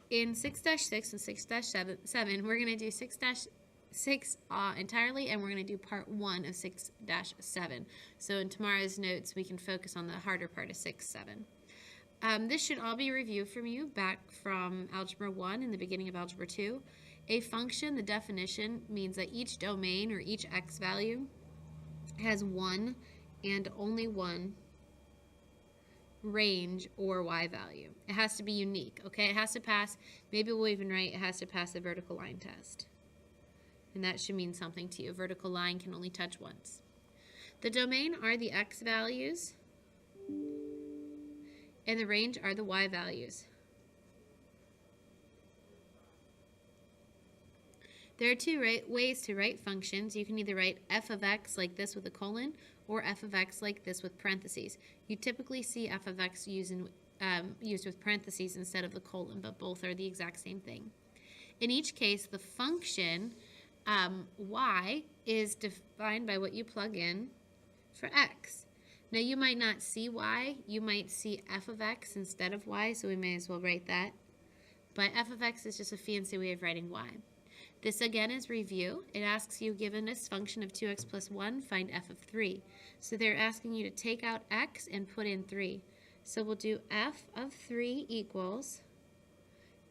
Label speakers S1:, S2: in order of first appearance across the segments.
S1: in 6-6 and 6-7, we're going to do 6-6 entirely, and we're going to do part 1 of 6-7. So in tomorrow's notes, we can focus on the harder part of 6-7. This should all be reviewed from you back from Algebra 1 and the beginning of Algebra 2. A function, the definition, means that each domain or each x value has one and only one range or y value. It has to be unique, okay? It has to pass, maybe we'll even write, it has to pass the vertical line test. And that should mean something to you. A vertical line can only touch once. The domain are the x values, and the range are the y values. There are two ways to write functions. You can either write f of x like this with a colon, or f of x like this with parentheses. You typically see f of x used with parentheses instead of the colon, but both are the exact same thing. In each case, the function y is defined by what you plug in for x. Now you might not see y, you might see f of x instead of y, so we may as well write that. But f of x is just a fancy way of writing y. This again is review. It asks you, given this function of 2x plus 1, find f of 3. So they're asking you to take out x and put in 3. So we'll do f of 3 equals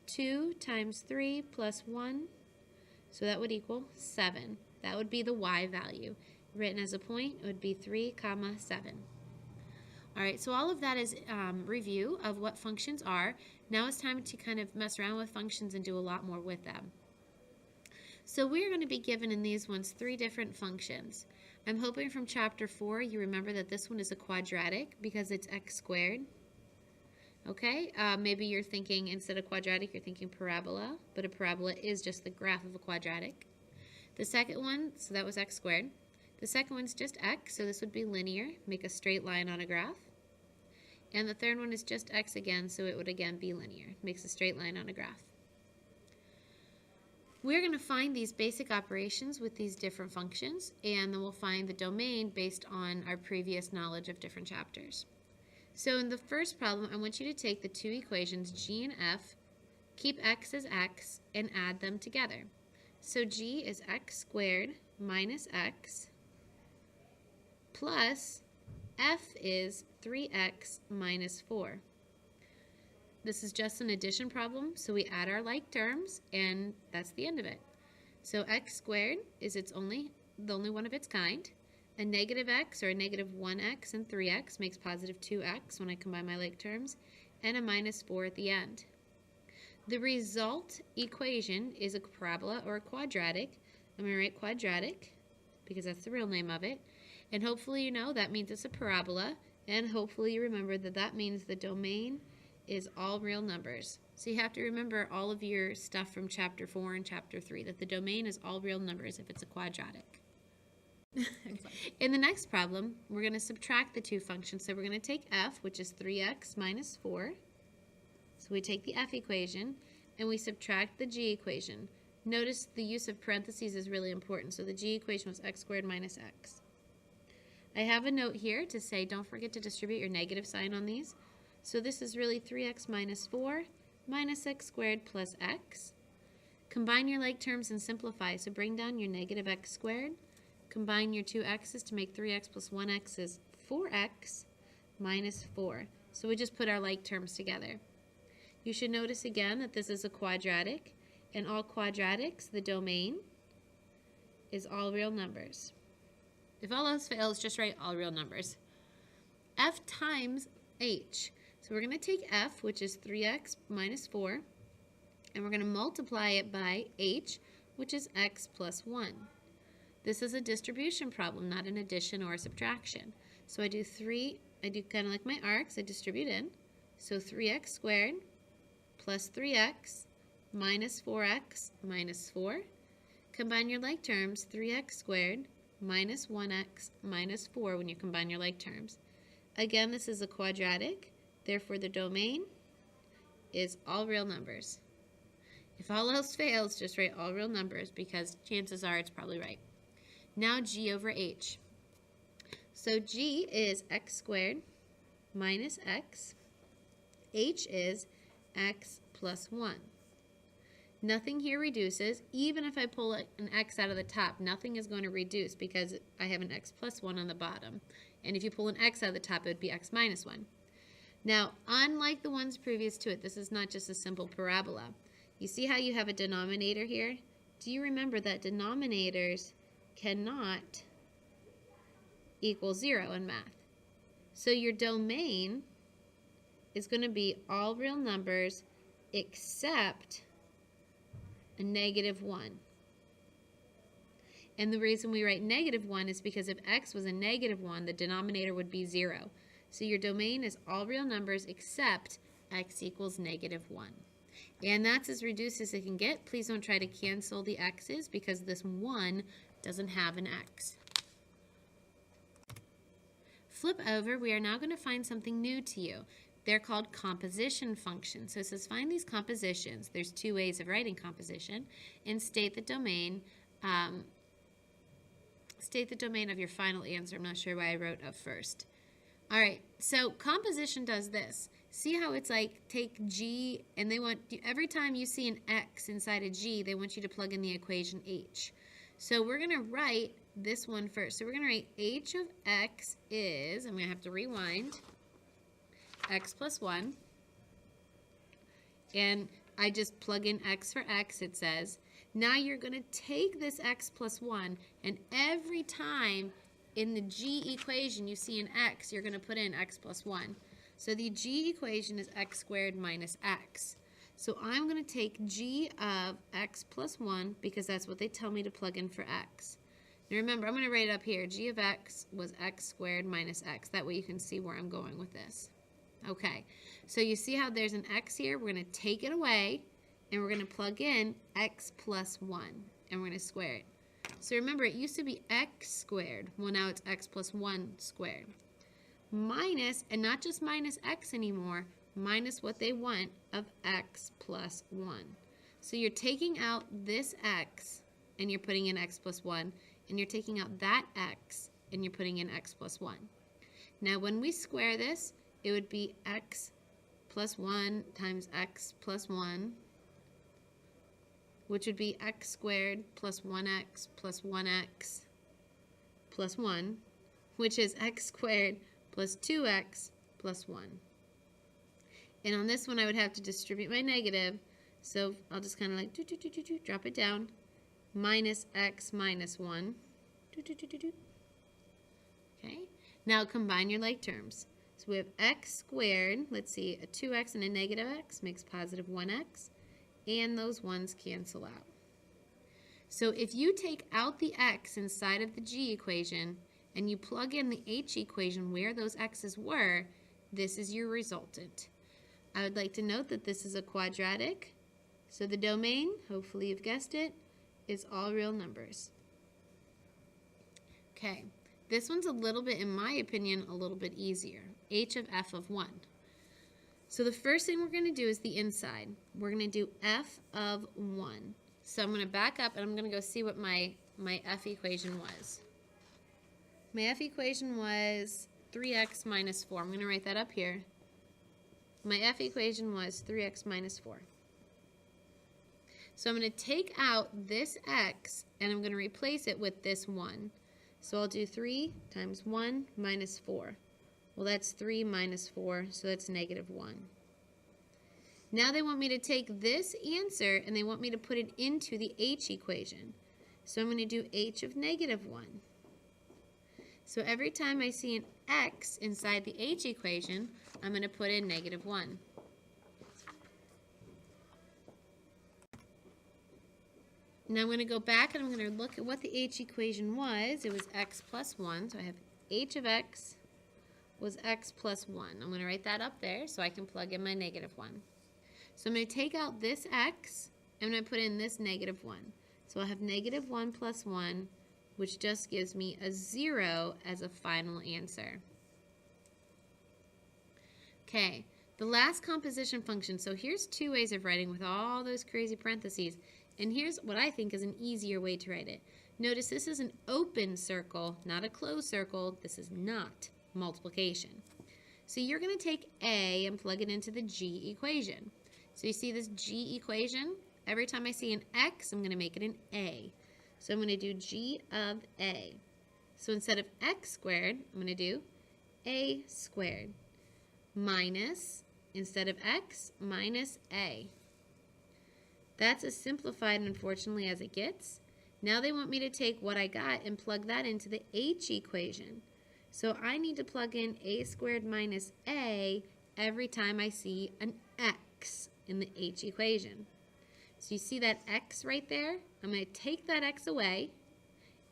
S1: 2 times 3 plus 1. So that would equal 7. That would be the y value. Written as a point, it would be 3, 7. All right, so all of that is review of what functions are. Now it's time to kind of mess around with functions and do a lot more with them. So we're going to be given in these ones 3 different functions. I'm hoping from chapter 4 you remember that this one is a quadratic because it's x squared. Okay, maybe you're thinking instead of quadratic you're thinking parabola, but a parabola is just the graph of a quadratic. The second one, so that was x squared. The second one's just x, so this would be linear, make a straight line on a graph. And the third one is just x again, so it would again be linear, makes a straight line on a graph. We're going to find these basic operations with these different functions, and then we'll find the domain based on our previous knowledge of different chapters. So in the first problem, I want you to take the 2 equations, g and f, keep x as x, and add them together. So g is x squared minus x plus f is 3x minus 4. This is just an addition problem, so we add our like terms, and that's the end of it. So x squared is the only one of its kind. A negative x, or a negative 1x and 3x, makes positive 2x when I combine my like terms, and a minus 4 at the end. The result equation is a parabola or a quadratic. I'm going to write quadratic because that's the real name of it. And hopefully you know that means it's a parabola, and hopefully you remember that that means the domain is all real numbers. So you have to remember all of your stuff from chapter 4 and chapter 3, that the domain is all real numbers if it's a quadratic. In the next problem, we're going to subtract the 2 functions. So we're going to take f, which is 3x minus 4. So we take the f equation, and we subtract the g equation. Notice the use of parentheses is really important. So the g equation was x squared minus x. I have a note here to say don't forget to distribute your negative sign on these. So this is really 3x minus 4 minus x squared plus x. Combine your like terms and simplify. So bring down your negative x squared. Combine your 2 x's to make 3x plus 1x is 4x minus 4. So we just put our like terms together. You should notice again that this is a quadratic. In all quadratics, the domain is all real numbers. If all else fails, just write all real numbers. F times h. So we're going to take f, which is 3x minus 4, and we're going to multiply it by h, which is x plus 1. This is a distribution problem, not an addition or a subtraction. So I do kind of like my arcs, I distribute in. So 3x squared plus 3x minus 4x minus 4. Combine your like terms, 3x squared minus 1x minus 4 when you combine your like terms. Again, this is a quadratic, therefore the domain is all real numbers. If all else fails, just write all real numbers because chances are it's probably right. Now g over h. So g is x squared minus x. H is x plus 1. Nothing here reduces. Even if I pull an x out of the top, nothing is going to reduce because I have an x plus 1 on the bottom. And if you pull an x out of the top, it would be x minus 1. Now, unlike the ones previous to it, this is not just a simple parabola. You see how you have a denominator here? Do you remember that denominators cannot equal 0 in math? So your domain is going to be all real numbers except a negative 1. And the reason we write negative 1 is because if x was a negative 1, the denominator would be 0. So your domain is all real numbers except x equals negative 1. And that's as reduced as it can get. Please don't try to cancel the x's because this 1 doesn't have an x. Flip over. We are now going to find something new to you. They're called composition functions. So it says find these compositions. There's two ways of writing composition. And state the domain. State the domain of your final answer. I'm not sure why I wrote up first. All right, so composition does this. See how it's like take g, and they want, every time you see an x inside a g, they want you to plug in the equation h. So we're going to write this one first. So we're going to write h of x is, I'm going to have to rewind, x plus 1. And I just plug in x for x, it says. Now you're going to take this x plus 1, and every time in the g equation you see an x, you're going to put in x plus 1. So the g equation is x squared minus x. So I'm going to take g of x plus 1 because that's what they tell me to plug in for x. Now remember, I'm going to write it up here. G of x was x squared minus x. That way you can see where I'm going with this. Okay, so you see how there's an x here? We're going to take it away, and we're going to plug in x plus 1, and we're going to square it. So remember, it used to be x squared. Well, now it's x plus 1 squared. Minus, and not just minus x anymore, minus what they want of x plus 1. So you're taking out this x, and you're putting in x plus 1, and you're taking out that x, and you're putting in x plus 1. Now, when we square this, it would be x plus 1 times x plus 1, which would be x squared plus 1x plus 1x plus 1, which is x squared plus 2x plus 1. And on this one, I would have to distribute my negative, so I'll just kind of like drop it down, minus x minus 1. Okay, now combine your like terms. So we have x squared, let's see, a 2x and a negative x makes positive 1x. And those ones cancel out. So if you take out the x inside of the g equation and you plug in the h equation where those x's were, this is your resultant. I would like to note that this is a quadratic. So the domain, hopefully you've guessed it, is all real numbers. Okay, this one's a little bit, in my opinion, a little bit easier. H of f of 1. So the first thing we're going to do is the inside. We're going to do f of 1. So I'm going to back up and I'm going to go see what my f equation was. My f equation was 3x minus 4. I'm going to write that up here. My f equation was 3x minus 4. So I'm going to take out this x and I'm going to replace it with this 1. So I'll do 3 times 1 minus 4. Well, that's 3 minus 4, so that's negative 1. Now they want me to take this answer and they want me to put it into the h equation. So I'm going to do h of negative 1. So every time I see an x inside the h equation, I'm going to put in negative 1. Now I'm going to go back and I'm going to look at what the h equation was. It was x plus 1, so I have h of x was x plus 1. I'm going to write that up there so I can plug in my negative 1. So I'm going to take out this x, and I'm going to put in this negative 1. So I'll have negative 1 plus 1, which just gives me a 0 as a final answer. Okay, the last composition function. So here's two ways of writing with all those crazy parentheses, and here's what I think is an easier way to write it. Notice this is an open circle, not a closed circle. This is not multiplication. So you're going to take a and plug it into the g equation. So you see this g equation, every time I see an X, I'm going to make it an A. So I'm going to do G of A. So instead of X squared, I'm going to do A squared minus, instead of X, minus A. That's as simplified, unfortunately, as it gets. Now they want me to take what I got and plug that into the H equation. So I need to plug in A squared minus A every time I see an X in the H equation. So you see that X right there? I'm going to take that X away,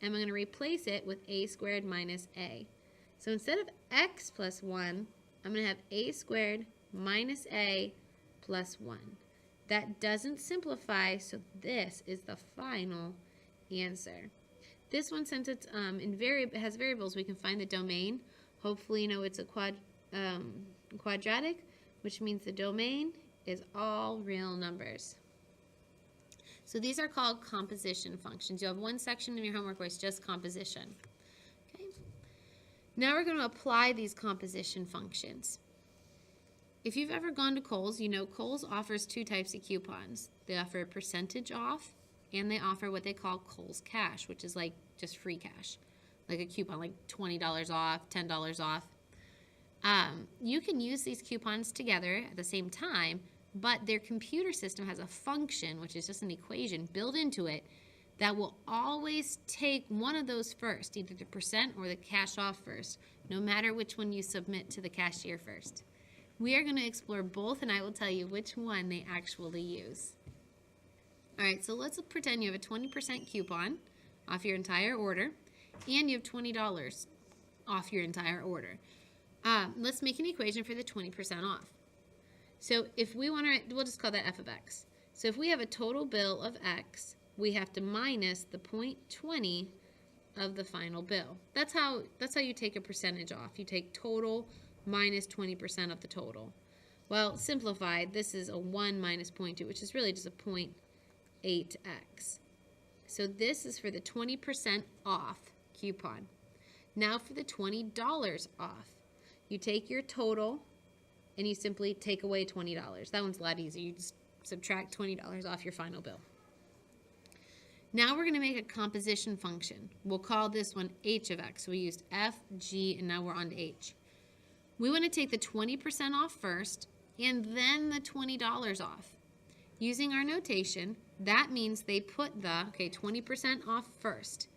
S1: and I'm going to replace it with A squared minus A. So instead of X plus 1, I'm going to have A squared minus A plus 1. That doesn't simplify, so this is the final answer. This one, since it's has variables, we can find the domain. Hopefully you know it's a quadratic, which means the domain is all real numbers. So these are called composition functions. You have one section in your homework where it's just composition. Okay. Now we're going to apply these composition functions. If you've ever gone to Kohl's, you know Kohl's offers two types of coupons. They offer a percentage off, and they offer what they call Kohl's Cash, which is like just free cash, like a coupon, like $20 off, $10 off. You can use these coupons together at the same time, but their computer system has a function, which is just an equation built into it, that will always take one of those first, either the percent or the cash off first, no matter which one you submit to the cashier first. We are going to explore both, and I will tell you which one they actually use. All right, so let's pretend you have a 20% coupon off your entire order, and you have $20 off your entire order. Let's make an equation for the 20% off. So if we want to, we'll just call that f of x. So if we have a total bill of x, we have to minus the 0.20 of the final bill. That's how you take a percentage off. You take total minus 20% of the total. Well, simplified, this is a 1 minus 0.2, which is really just a 0.8x. So this is for the 20% off coupon. Now for the $20 off. You take your total and you simply take away $20. That one's a lot easier. You just subtract $20 off your final bill. Now we're going to make a composition function. We'll call this one h of x. So we used f, g, and now we're on to h. We want to take the 20% off first and then the $20 off. Using our notation, that means they put the, 20% off first.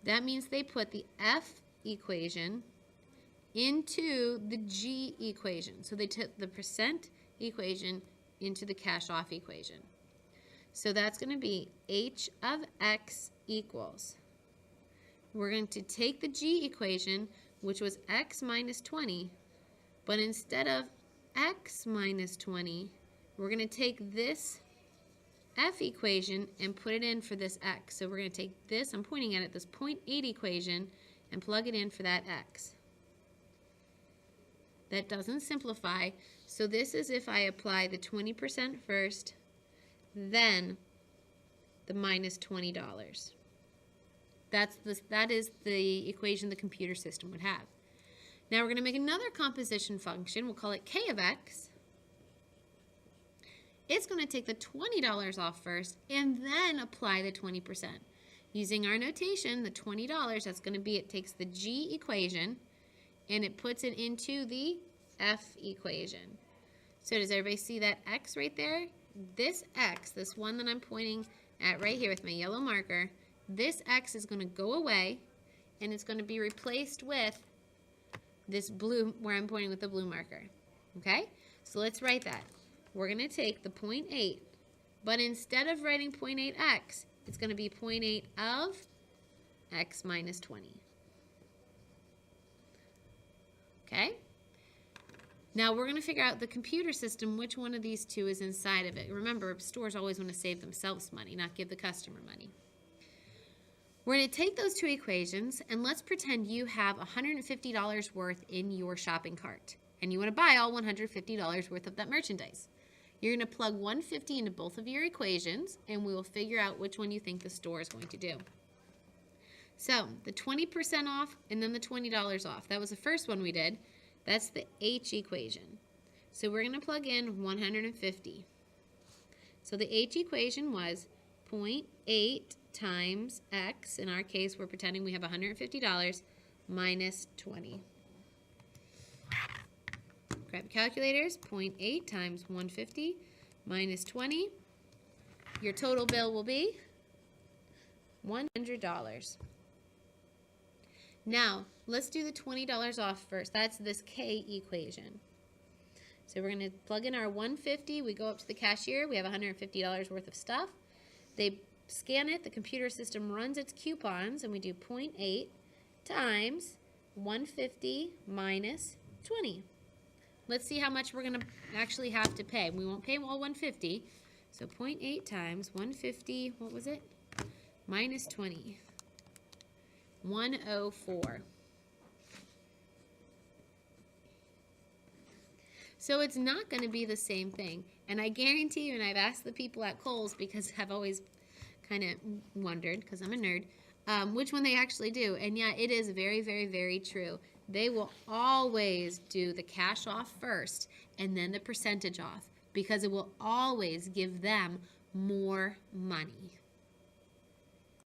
S1: That means they put the f equation into the g equation. So they took the percent equation into the cash off equation. So that's going to be h of x equals. We're going to take the g equation, which was x minus 20, but instead of x minus 20, we're going to take this f equation and put it in for this x. So we're going to take this, I'm pointing at it, this 0.8 equation, and plug it in for that x. That doesn't simplify, so this is if I apply the 20% first, then the minus $20. That is the equation the computer system would have. Now we're going to make another composition function. We'll call it k of x. It's going to take the $20 off first and then apply the 20%. Using our notation, the $20, that's going to be, it takes the g equation and it puts it into the f equation. So does everybody see that x right there? This x, this one that I'm pointing at right here with my yellow marker, this x is going to go away and it's going to be replaced with this blue, where I'm pointing with the blue marker. Okay? So let's write that. We're going to take the 0.8, but instead of writing 0.8x, it's going to be 0.8 of x minus 20. Okay? Now we're going to figure out the computer system, which one of these two is inside of it. Remember, stores always want to save themselves money, not give the customer money. We're going to take those two equations, and let's pretend you have $150 worth in your shopping cart, and you want to buy all $150 worth of that merchandise. You're going to plug $150 into both of your equations, and we will figure out which one you think the store is going to do. So, the 20% off and then the $20 off. That was the first one we did. That's the H equation. So we're going to plug in 150. So the H equation was 0.8 times X. In our case, we're pretending we have $150 minus 20. Grab calculators. 0.8 times 150 minus 20. Your total bill will be $100. Now, let's do the $20 off first. That's this K equation. So we're going to plug in our 150. We go up to the cashier. We have $150 worth of stuff. They scan it. The computer system runs its coupons, and we do 0.8 times 150 minus 20. Let's see how much we're going to actually have to pay. We won't pay all 150. So 0.8 times 150, what was it? Minus 20. 104. So it's not going to be the same thing. And I guarantee you, and I've asked the people at Kohl's because I've always kind of wondered, because I'm a nerd, which one they actually do. And yeah, it is very, very, very true. They will always do the cash off first and then the percentage off, because it will always give them more money.